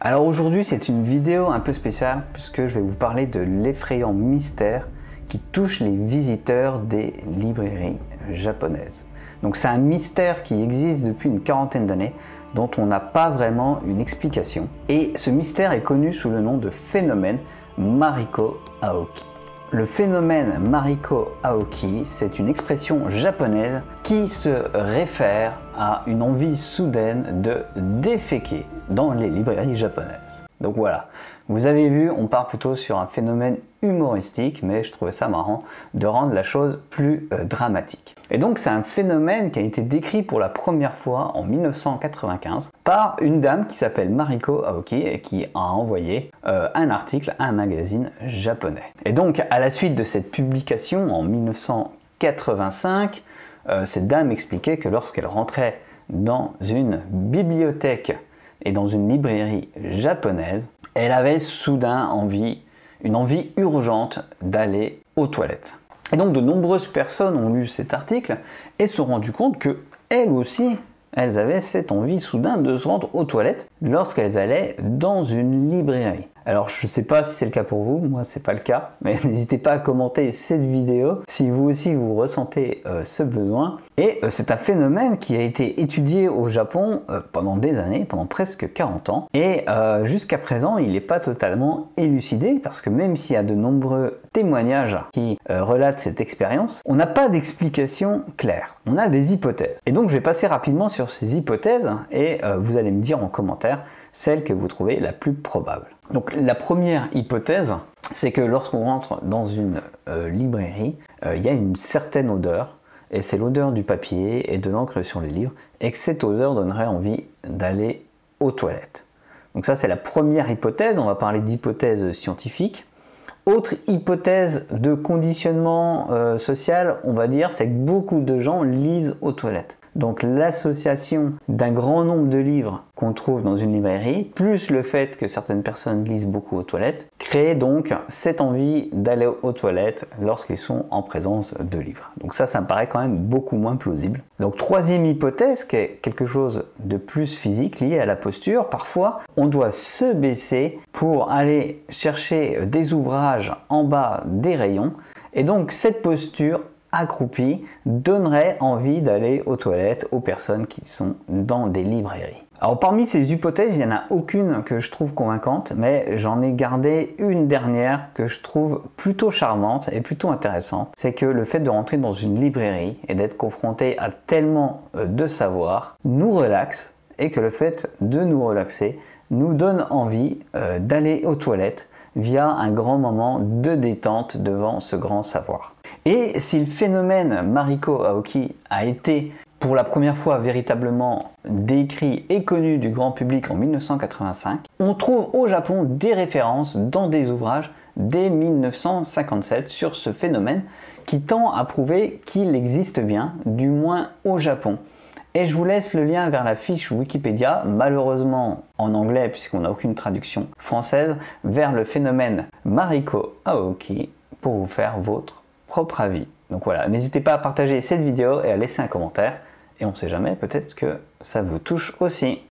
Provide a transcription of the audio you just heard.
Alors aujourd'hui c'est une vidéo un peu spéciale puisque je vais vous parler de l'effrayant mystère qui touche les visiteurs des librairies japonaises. Donc c'est un mystère qui existe depuis une quarantaine d'années dont on n'a pas vraiment une explication. Et ce mystère est connu sous le nom de phénomène Mariko Aoki. Le phénomène Mariko Aoki, c'est une expression japonaise qui se réfère à une envie soudaine de déféquer dans les librairies japonaises. Donc voilà, vous avez vu, on part plutôt sur un phénomène humoristique, mais je trouvais ça marrant de rendre la chose plus dramatique. Et donc c'est un phénomène qui a été décrit pour la première fois en 1995 par une dame qui s'appelle Mariko Aoki et qui a envoyé un article à un magazine japonais. Et donc à la suite de cette publication en 1985, cette dame expliquait que lorsqu'elle rentrait dans une bibliothèque et dans une librairie japonaise, elle avait soudain une envie urgente d'aller aux toilettes. Et donc de nombreuses personnes ont lu cet article et se sont rendues compte que elles aussi, elles avaient cette envie soudaine de se rendre aux toilettes lorsqu'elles allaient dans une librairie. Alors je ne sais pas si c'est le cas pour vous, moi c'est pas le cas, mais n'hésitez pas à commenter cette vidéo si vous aussi vous ressentez ce besoin. Et c'est un phénomène qui a été étudié au Japon pendant des années, pendant presque 40 ans. Et jusqu'à présent, il n'est pas totalement élucidé parce que même s'il y a de nombreux témoignages qui relatent cette expérience, on n'a pas d'explication claire. On a des hypothèses. Et donc je vais passer rapidement sur ces hypothèses et vous allez me dire en commentaire celle que vous trouvez la plus probable. Donc la première hypothèse, c'est que lorsqu'on rentre dans une librairie, il y a une certaine odeur, et c'est l'odeur du papier et de l'encre sur les livres, et que cette odeur donnerait envie d'aller aux toilettes. Donc ça c'est la première hypothèse, on va parler d'hypothèse scientifique. Autre hypothèse de conditionnement social, on va dire, c'est que beaucoup de gens lisent aux toilettes. Donc l'association d'un grand nombre de livres qu'on trouve dans une librairie, plus le fait que certaines personnes lisent beaucoup aux toilettes, crée donc cette envie d'aller aux toilettes lorsqu'ils sont en présence de livres. Donc ça me paraît quand même beaucoup moins plausible. Donc troisième hypothèse, qui est quelque chose de plus physique lié à la posture. Parfois, on doit se baisser pour aller chercher des ouvrages en bas des rayons. Et donc cette posture accroupie donnerait envie d'aller aux toilettes aux personnes qui sont dans des librairies. Alors parmi ces hypothèses, il n'y en a aucune que je trouve convaincante, mais j'en ai gardé une dernière que je trouve plutôt charmante et plutôt intéressante. C'est que le fait de rentrer dans une librairie et d'être confronté à tellement de savoir nous relaxe, et que le fait de nous relaxer nous donne envie d'aller aux toilettes via un grand moment de détente devant ce grand savoir. Et si le phénomène Mariko Aoki a été pour la première fois véritablement décrit et connu du grand public en 1985, on trouve au Japon des références dans des ouvrages dès 1957 sur ce phénomène qui tend à prouver qu'il existe bien, du moins au Japon. Et je vous laisse le lien vers la fiche Wikipédia, malheureusement en anglais puisqu'on n'a aucune traduction française, vers le phénomène Mariko Aoki pour vous faire votre propre avis. Donc voilà, n'hésitez pas à partager cette vidéo et à laisser un commentaire. Et on ne sait jamais, peut-être que ça vous touche aussi.